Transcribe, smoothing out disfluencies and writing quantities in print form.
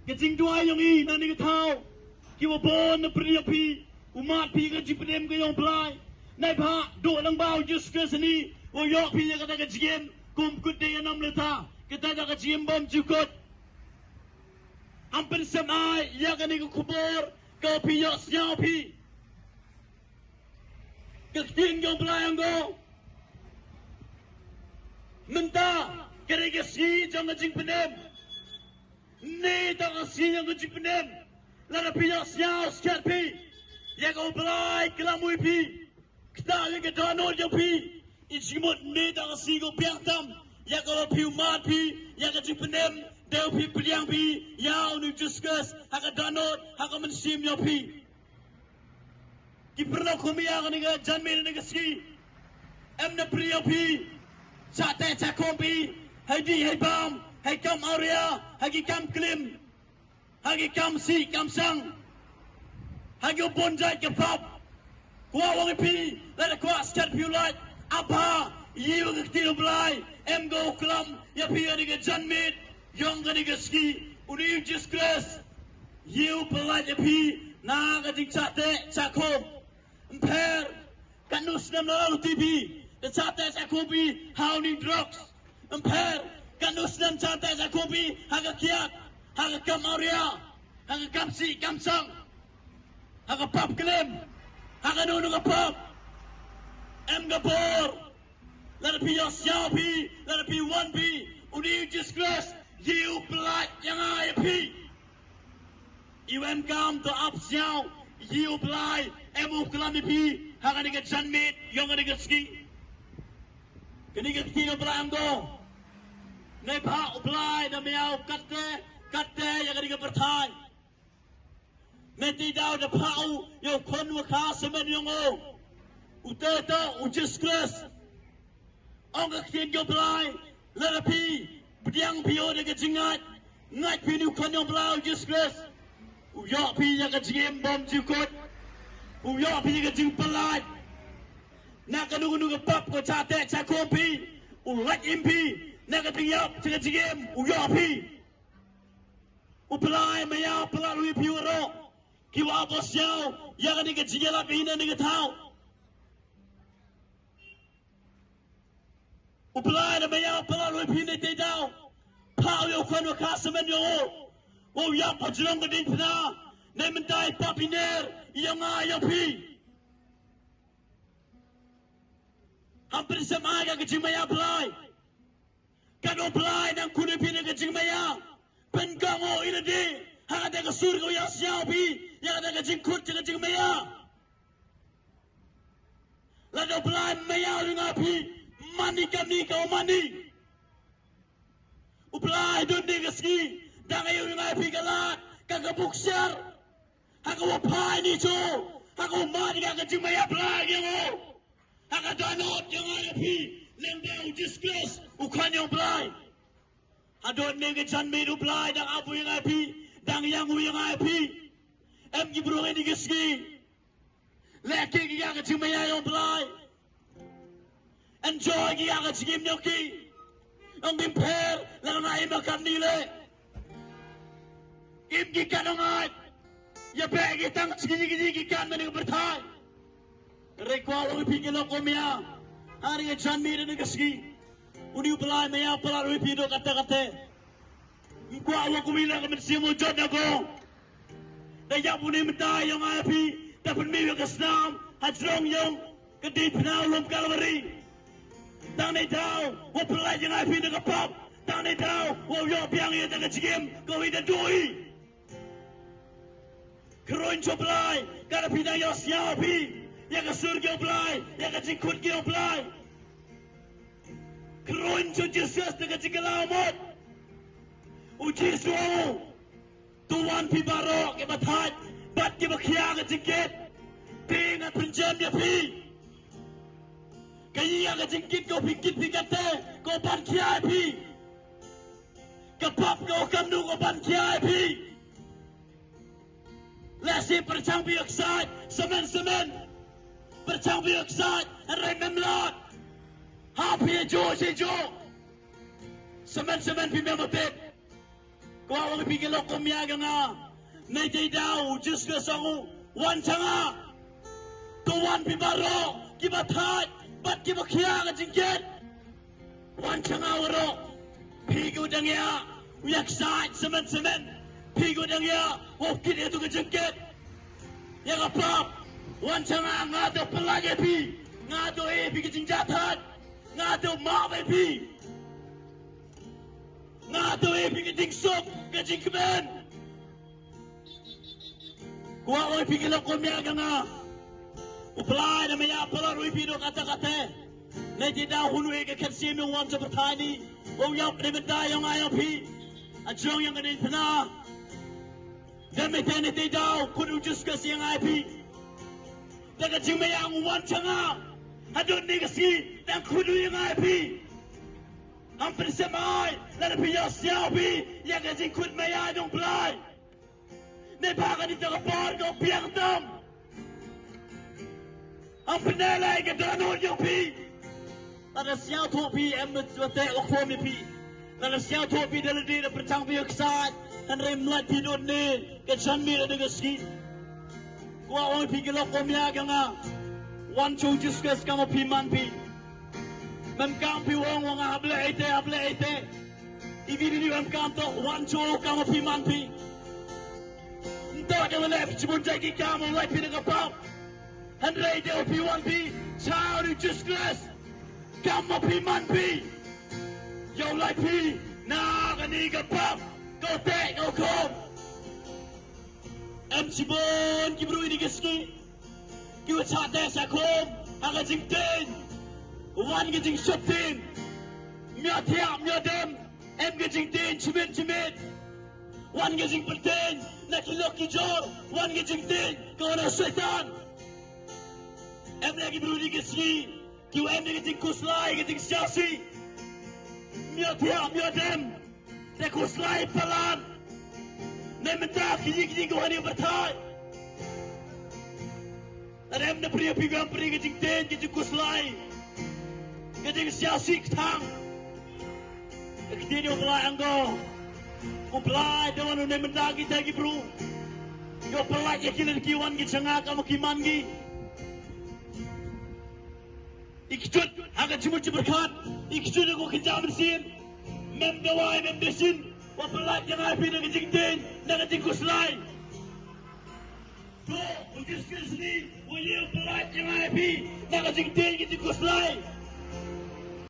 cái chính đuôi yang y nang ni cái thao kêu bon na priya pi umat pi cái chip dem cái yang plai nai pha do lang bao just cái sini o yok pi cái ta cái gem kum kut de nam le tha kita ta cái gem bom chukut hampir samai ya cái ni cái kubur ke pi yok siao pi cái tiếng yang plai yang go minta cái si trong cái jing penem ni tak kasi yang kecil penem lada pihak siau sekat pi ya kau belai kelamui pi kita yang kedanol yang pi insimut ni tak kasi kau biang tam ya kau pi umat pi ya kecil penem deu pi biang pi ya unu discuss hak danol hak mensim yang pi kiperna kumia kan ni janmir ni kasi em na priya pi sate cakompi hai di hai bam hai kam awria, hai kam klim, hai kam si kam sang, hai bonjai ke pop, kuah wang pi, lada kuah sekat piu light, apa, iu ke tiru belai, em go kelam, ya pi ada ke janmit, yang ada ke ski, uni just grass, iu belai ya pi, na ke jing sate cakom, emper, kanus nam lalu TV, the sate cakopi, how ni drugs, emper. Kanus dan santai sa kopi, haga kiat, haga kam awria, haga kam si, kam sang, haga pap klim, haga nunu ka pap, em gabor, lada pi yos yao pi, lada pi wan pi, uni just grass, yiu pelat yang ay pi, iu em kam to up siao, yiu pelai, emu kelami pi, haga ni ka janmit, yang ni ka ski, kini ka kino pelai am go. Nei pha uplai na miao katte ya gari ka perthai meti dau da phau yo khon wa kha semen yong o utata ujiskress ong ka khin yo plai la pi biang pio de ka jingat ngai pi nu khon yo plai ujiskress u yo pi ya ka jim bom jukot u yo pi ka jing palai na ka nu ka pap ko cha te cha ko pi u lak im pi nak tinggal cakap cakap, uyah pi, upelai maya pelalui piuro, kiwa apa siau, yang ni kecil lah pi ni ketau, upelai maya pelalui pi ni tidak, pau yo kan wakas semen yo, uyah pajang kedin pina, ni mentai papiner, yang ayah pi, hampir sama yang kecil maya pelai. Kado pelai dan kuda pina ke jing maya pengango ina di hang ada ke surga yang siau pi yang ada ke jing kut ke jing maya lado pelai maya dengan pi mani kami kau mani upelai dunia ke ski dan ayu dengan pi kalat kagak buksar hang wapai ni jo hang mani ke jing maya pelai yang hang danot yang ada pi lembau disgrace ukan yang belai adon nege janmit belai dan abu yang api dan yang api em gibro ini geski leki giga ke cimaya yang belai enjoy giga ke cim nyoki ang bimper lang naim makan nile im gikan ongat ya bagi tang cigi gikan mening bertai rekwal upi kilo komia hari yang janmit ini geski uni belai maya pelalui pido kata-kata engkau awak kumila ke mensimu jod aku daya puni mentai yang api dapat miwi ke senam hajrong yang kedip penau lom kalwari tang ni tau wak pelai yang api nak pop tang ni tau wak yok biang ia tak kecim kau ida dui keroin co belai kada pidang yang siau api yang ke surga belai yang ke jingkut kau belai keroin co Jesus dengan jingkalamot uji suau tuan pi barok ke batat bat ke bakia ke jingkit pingat penjam ya pi kaya ke jingkit kau pikit pikate kau ban kia pi kepap kau kamnu kau ban kia pi lesi percang biak sat semen percang biak sat remem lot happy jo si jo semen pi memotet Kwa wang pigil ko miyaga nga. Nay day daw, just ka sangu. Wan changa. Tuwan pibaro. Kibathat. Bat kibakya ka jingket. Wan changa waro. Pigo dangya. Uyak saat semen. Pigo dangya. Wokit itu ka jingket. Yang apa? Wan changa nga do pelage pi. Nga do pi ka jingjathat. Nga do mawe pi. Nga do pi ka jingsok ka jingkmen. Kuha ko ipigil ko miyaga nga. Uplay na maya pala rui pido kata-kata. Na di daw hunui ka kansi mi wan sa patani. O yaw primita yung ayaw pi. At yung yung ganin pana. Dami tani di daw kunu just kasi yung ayaw pi. Daga jing maya ang wan siya nga. Adun ni kasi dang kunu yung ayaw pi. Ang pinsamay. Lada piyos yaw pi. Yang kasi kun maya yung play. Nei baka dito ka par ko biang tam. Ang pinalay ka danon yung pi. Lada siyaw to pi em mate o ko mi pi. Lada siyaw to pi dala di na pertang biyak saat. Kan rem lat pi don ne ka chan mi na nga ski. Kuha oi pi gilok ko miyaga nga. One two just kas ka mo pi man pi. Mem kam pi wong hable ite. Ibili mem kam to one two ka mo pi man pi. Don't left to take it down like Peter Pop. And radio P1P, child who just glass. Come up P1P. Yo like P, nah, I need a pop. Go back, go come. MC Bon, give me the ski. Give a shot there, I come. I got him 10. One getting shot in. Me them. M getting 10, chimit. One getting pretend. Nakiloki Jor, one getting dead, go on a setan. Em lagi berudi ke sini, kiu em getting kuslai, getting Chelsea. Mia dem, te kuslai pelan. Nementak kini go hani bertai. Dan em na pria pigam pria getting dead, getting kuslai, getting Chelsea tang. Ketini orang anggo. Uplay, dawan unay mendagi tagi bro. Yo pelak ya kilan kiwan gi cengaka mo kimangi. Ikjut agak cuma berkat. Ikjut aku kerja bersin. Mem dawai mem desin. Wa pelak yang api na gajing din, na gajing kuslay. To, ujus kesini, wa pelak yang api na gajing din gajing kuslay.